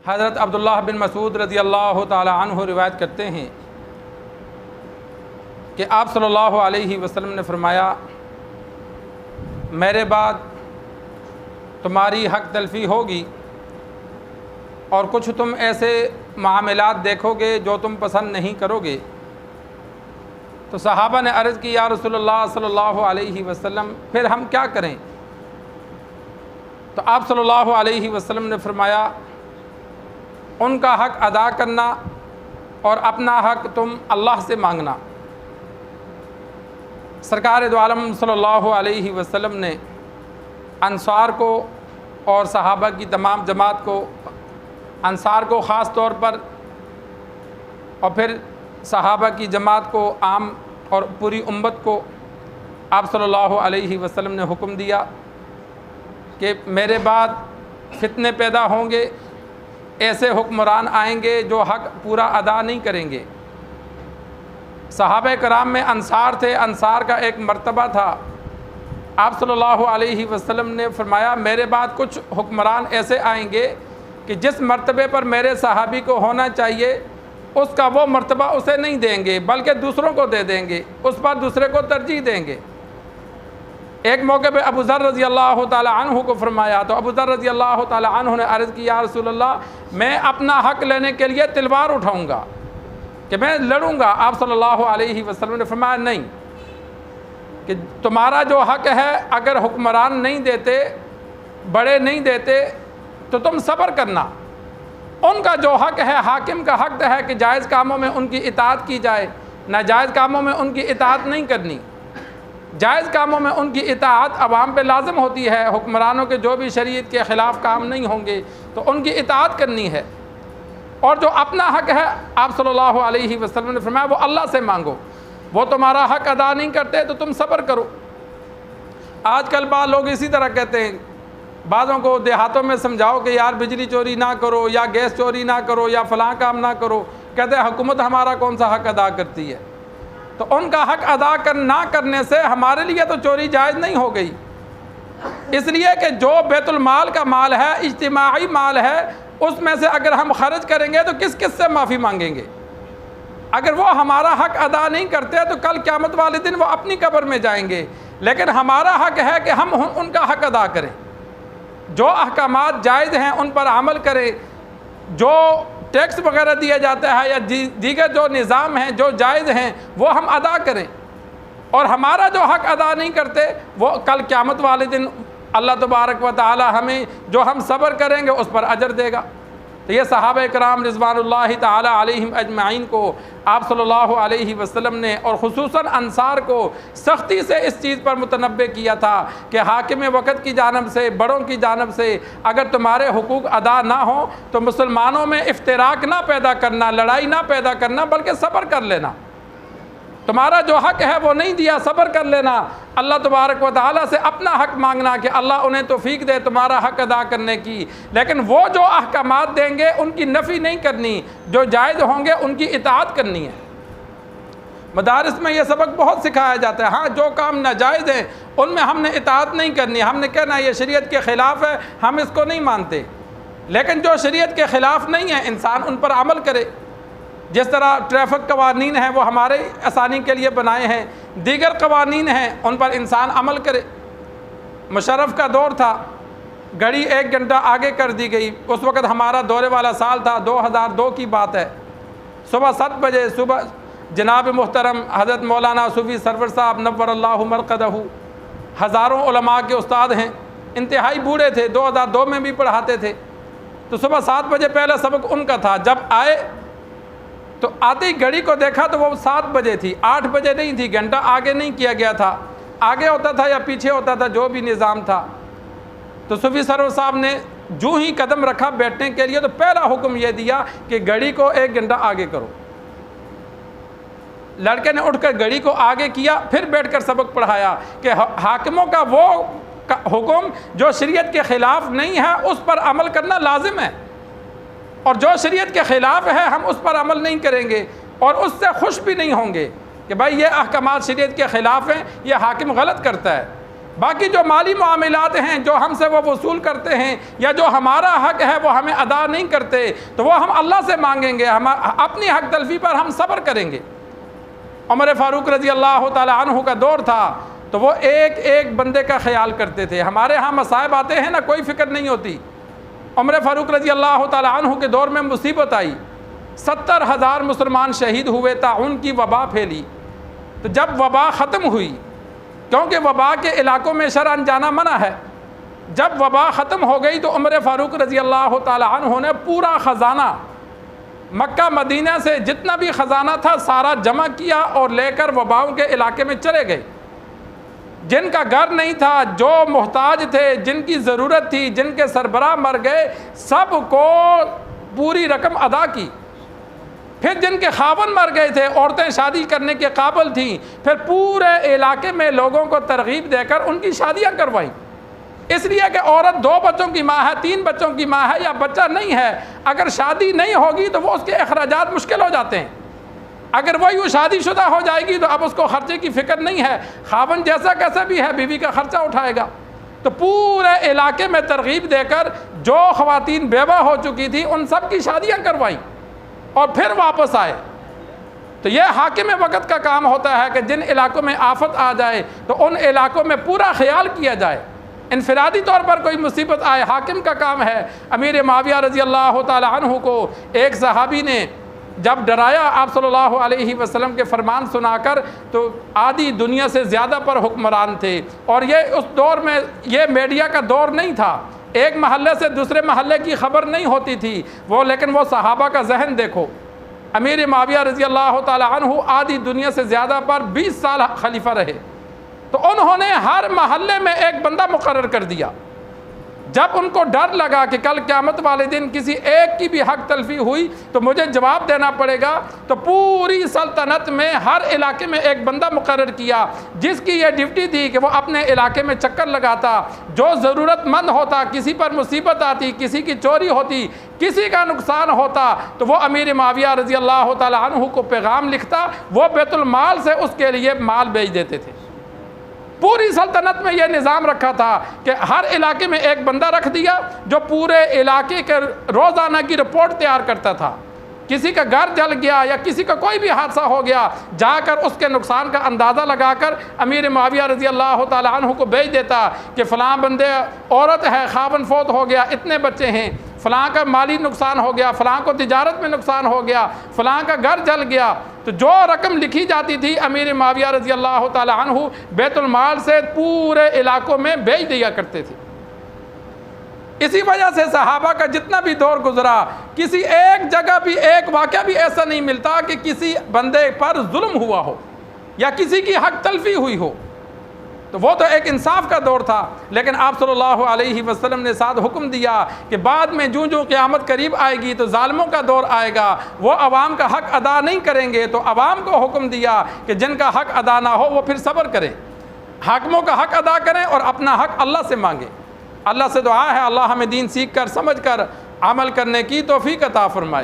حضرت عبداللہ بن مسعود رضی اللہ تعالی عنہ روایت کرتے ہیں کہ آپ صلی اللہ علیہ وسلم نے فرمایا، میرے بعد تمہاری حق تلفی ہوگی اور کچھ تم ایسے معاملات دیکھو گے جو تم پسند نہیں کرو گے۔ تو صحابہ نے عرض کی، یا رسول اللہ صلی اللہ علیہ وسلم پھر ہم کیا کریں؟ تو آپ صلی اللہ علیہ وسلم نے فرمایا، ان کا حق ادا کرنا اور اپنا حق تم اللہ سے مانگنا۔ سرکار دو عالم صلی اللہ علیہ وسلم نے انصار کو اور صحابہ کی تمام جماعت کو، انصار کو خاص طور پر اور پھر صحابہ کی جماعت کو عام اور پوری امت کو آپ صلی اللہ علیہ وسلم نے حکم دیا کہ میرے بعد فتنے پیدا ہوں گے، ایسے حکمران آئیں گے جو حق پورا ادا نہیں کریں گے۔ صحابہ کرام میں انصار تھے، انصار کا ایک مرتبہ تھا۔ آپ صلی اللہ علیہ وسلم نے فرمایا، میرے بعد کچھ حکمران ایسے آئیں گے کہ جس مرتبے پر میرے صحابی کو ہونا چاہیے اس کا وہ مرتبہ اسے نہیں دیں گے بلکہ دوسروں کو دے دیں گے، اس پر دوسرے کو ترجیح دیں گے۔ ایک موقع پہ ابو ذر رضی اللہ تعالی عنہ کو فرمایا تو ابو ذر رضی اللہ تعالی عنہ نے عرض کی، یا رسول اللہ میں اپنا حق لینے کے لیے تلوار اٹھاؤں گا کہ میں لڑوں گا۔ آپ صلی اللہ علیہ وسلم نے فرمایا، نہیں، کہ تمہارا جو حق ہے اگر حکمران نہیں دیتے، بڑے نہیں دیتے تو تم صبر کرنا۔ ان کا جو حق ہے، حاکم کا حق ہے کہ جائز کاموں میں ان کی اطاعت کی جائے، ناجائز کاموں میں ان کی اطاعت نہیں کرنی۔ جائز کاموں میں ان کی اطاعت عوام پہ لازم ہوتی ہے، حکمرانوں کے جو بھی شریعت کے خلاف کام نہیں ہوں گے تو ان کی اطاعت کرنی ہے۔ اور جو اپنا حق ہے، آپ صلی اللہ علیہ وسلم نے فرمایا، وہ اللہ سے مانگو۔ وہ تمہارا حق ادا نہیں کرتے تو تم صبر کرو۔ آج کل بعض لوگ اسی طرح کہتے ہیں، بعضوں کو دیہاتوں میں سمجھاؤ کہ یار بجلی چوری نہ کرو یا گیس چوری نہ کرو یا فلاں کام نہ کرو، کہتے ہیں حکومت ہمارا کون سا حق ادا کرتی ہے۔ تو ان کا حق ادا نہ کرنے سے ہمارے لیے تو چوری جائز نہیں ہو گئی، اس لیے کہ جو بیت المال کا مال ہے، اجتماعی مال ہے، اس میں سے اگر ہم خرچ کریں گے تو کس کس سے معافی مانگیں گے؟ اگر وہ ہمارا حق ادا نہیں کرتے تو کل قیامت والے دن وہ اپنی قبر میں جائیں گے۔ لیکن ہمارا حق ہے کہ ہم ان کا حق ادا کریں، جو احکامات جائز ہیں ان پر عمل کریں، جو ٹیکس وغیرہ دیا جاتا ہے یا دیگر جو نظام ہیں جو جائز ہیں وہ ہم ادا کریں۔ اور ہمارا جو حق ادا نہیں کرتے وہ کل قیامت والے دن اللہ تبارک و تعالی ہمیں جو ہم صبر کریں گے اس پر اجر دے گا۔ تو یہ صحابہ کرام رضوان اللہ تعالی علیہم اجمعین کو آپ صلی اللہ علیہ وسلم نے اور خصوصاً انصار کو سختی سے اس چیز پر متنبہ کیا تھا کہ حاکم وقت کی جانب سے، بڑوں کی جانب سے اگر تمہارے حقوق ادا نہ ہوں تو مسلمانوں میں افتراق نہ پیدا کرنا، لڑائی نہ پیدا کرنا، بلکہ صبر کر لینا۔ تمہارا جو حق ہے وہ نہیں دیا، صبر کر لینا، اللہ تبارک و تعالیٰ سے اپنا حق مانگنا کہ اللہ انہیں توفیق دے تمہارا حق ادا کرنے کی۔ لیکن وہ جو احکامات دیں گے ان کی نفی نہیں کرنی، جو جائز ہوں گے ان کی اطاعت کرنی ہے۔ مدارس میں یہ سبق بہت سکھایا جاتا ہے، ہاں جو کام ناجائز ہیں ان میں ہم نے اطاعت نہیں کرنی، ہم نے کہنا یہ شریعت کے خلاف ہے، ہم اس کو نہیں مانتے۔ لیکن جو شریعت کے خلاف نہیں ہے انسان ان پر عمل کرے۔ جس طرح ٹریفک قوانین ہیں وہ ہمارے آسانی کے لیے بنائے ہیں، دیگر قوانین ہیں ان پر انسان عمل کرے۔ مشرف کا دور تھا، گھڑی 1 گھنٹہ آگے کر دی گئی، اس وقت ہمارا دورے والا سال تھا، 2002 کی بات ہے۔ صبح 7 بجے صبح جناب محترم حضرت مولانا صوفی سرور صاحب نور اللہ مرقدہ، ہزاروں علماء کے استاد ہیں، انتہائی بوڑھے تھے، 2002 میں بھی پڑھاتے تھے۔ تو صبح 7 بجے پہلا سبق ان کا تھا۔ جب آئے تو آتے ہی گھڑی کو دیکھا تو وہ 7 بجے تھی، 8 بجے نہیں تھی، گھنٹہ آگے نہیں کیا گیا تھا، آگے ہوتا تھا یا پیچھے ہوتا تھا، جو بھی نظام تھا۔ تو صوفی سرور صاحب نے جو ہی قدم رکھا بیٹھنے کے لیے تو پہلا حکم یہ دیا کہ گھڑی کو 1 گھنٹہ آگے کرو۔ لڑکے نے اٹھ کر گھڑی کو آگے کیا، پھر بیٹھ کر سبق پڑھایا کہ حاکموں کا وہ حکم جو شریعت کے خلاف نہیں ہے اس پر عمل کرنا لازم ہے، اور جو شریعت کے خلاف ہے ہم اس پر عمل نہیں کریں گے اور اس سے خوش بھی نہیں ہوں گے کہ بھائی یہ احکامات شریعت کے خلاف ہیں، یہ حاکم غلط کرتا ہے۔ باقی جو مالی معاملات ہیں جو ہم سے وہ وصول کرتے ہیں یا جو ہمارا حق ہے وہ ہمیں ادا نہیں کرتے تو وہ ہم اللہ سے مانگیں گے، ہم اپنی حق تلفی پر ہم صبر کریں گے۔ عمر فاروق رضی اللہ تعالی عنہ کا دور تھا تو وہ ایک ایک بندے کا خیال کرتے تھے۔ ہمارے ہاں مصائب آتے ہیں نا، کوئی فکر نہیں ہوتی۔ عمر فاروق رضی اللہ تعالی عنہ کے دور میں مصیبت آئی، 70,000 مسلمان شہید ہوئے، طاعون کی وبا پھیلی۔ تو جب وبا ختم ہوئی، کیونکہ وبا کے علاقوں میں شرعاً جانا منع ہے، جب وبا ختم ہو گئی تو عمر فاروق رضی اللہ تعالی عنہ نے پورا خزانہ مکہ مدینہ سے جتنا بھی خزانہ تھا سارا جمع کیا اور لے کر وباؤں کے علاقے میں چلے گئے۔ جن کا گھر نہیں تھا، جو محتاج تھے، جن کی ضرورت تھی، جن کے سربراہ مر گئے، سب کو پوری رقم ادا کی۔ پھر جن کے خاوند مر گئے تھے، عورتیں شادی کرنے کے قابل تھیں، پھر پورے علاقے میں لوگوں کو ترغیب دے کر ان کی شادیاں کروائیں۔ اس لیے کہ عورت 2 بچوں کی ماں ہے، 3 بچوں کی ماں ہے یا بچہ نہیں ہے، اگر شادی نہیں ہوگی تو وہ اس کے اخراجات مشکل ہو جاتے ہیں۔ اگر وہ یوں شادی شدہ ہو جائے گی تو اب اس کو خرچے کی فکر نہیں ہے، خاوند جیسا کیسا بھی ہے بیوی کا خرچہ اٹھائے گا۔ تو پورے علاقے میں ترغیب دے کر جو خواتین بیوہ ہو چکی تھی ان سب کی شادیاں کروائیں اور پھر واپس آئے۔ تو یہ حاکم وقت کا کام ہوتا ہے کہ جن علاقوں میں آفت آ جائے تو ان علاقوں میں پورا خیال کیا جائے۔ انفرادی طور پر کوئی مصیبت آئے، حاکم کا کام ہے۔ امیر معاویہ رضی اللہ تعالی عنہ کو ایک صحابی نے جب ڈرایا آپ صلی اللہ علیہ وسلم کے فرمان سنا کر، تو آدھی دنیا سے زیادہ پر حکمران تھے، اور یہ اس دور میں یہ میڈیا کا دور نہیں تھا، ایک محلے سے دوسرے محلے کی خبر نہیں ہوتی تھی لیکن وہ صحابہ کا ذہن دیکھو۔ امیر معاویہ رضی اللہ تعالی عنہ آدھی دنیا سے زیادہ پر 20 سال خلیفہ رہے، تو انہوں نے ہر محلے میں ایک بندہ مقرر کر دیا۔ جب ان کو ڈر لگا کہ کل قیامت والے دن کسی ایک کی بھی حق تلفی ہوئی تو مجھے جواب دینا پڑے گا، تو پوری سلطنت میں ہر علاقے میں ایک بندہ مقرر کیا جس کی یہ ڈیوٹی تھی کہ وہ اپنے علاقے میں چکر لگاتا، جو ضرورت مند ہوتا، کسی پر مصیبت آتی، کسی کی چوری ہوتی، کسی کا نقصان ہوتا، تو وہ امیر معاویہ رضی اللہ تعالی عنہ کو پیغام لکھتا، وہ بیت المال سے اس کے لیے مال بھیج دیتے تھے۔ پوری سلطنت میں یہ نظام رکھا تھا کہ ہر علاقے میں ایک بندہ رکھ دیا جو پورے علاقے کے روزانہ کی رپورٹ تیار کرتا تھا۔ کسی کا گھر جل گیا یا کسی کا کوئی بھی حادثہ ہو گیا، جا کر اس کے نقصان کا اندازہ لگا کر امیر معاویہ رضی اللہ تعالی عنہ کو بھیج دیتا کہ فلاں بندے عورت ہے، خاوند فوت ہو گیا، اتنے بچے ہیں، فلاں کا مالی نقصان ہو گیا، فلاں کو تجارت میں نقصان ہو گیا، فلاں کا گھر جل گیا۔ تو جو رقم لکھی جاتی تھی امیر معاویہ رضی اللہ تعالی عنہ بیت المال سے پورے علاقوں میں بھیج دیا کرتے تھے۔ اسی وجہ سے صحابہ کا جتنا بھی دور گزرا، کسی ایک جگہ بھی ایک واقعہ بھی ایسا نہیں ملتا کہ کسی بندے پر ظلم ہوا ہو یا کسی کی حق تلفی ہوئی ہو۔ تو وہ تو ایک انصاف کا دور تھا، لیکن آپ صلی اللہ علیہ وسلم نے ساتھ حکم دیا کہ بعد میں جوں جوں قیامت قریب آئے گی تو ظالموں کا دور آئے گا، وہ عوام کا حق ادا نہیں کریں گے، تو عوام کو حکم دیا کہ جن کا حق ادا نہ ہو وہ پھر صبر کریں، حاکموں کا حق ادا کریں اور اپنا حق اللہ سے مانگیں۔ اللہ سے دعا ہے اللہ ہمیں دین سیکھ کر سمجھ کر عمل کرنے کی توفیق عطا فرمائے۔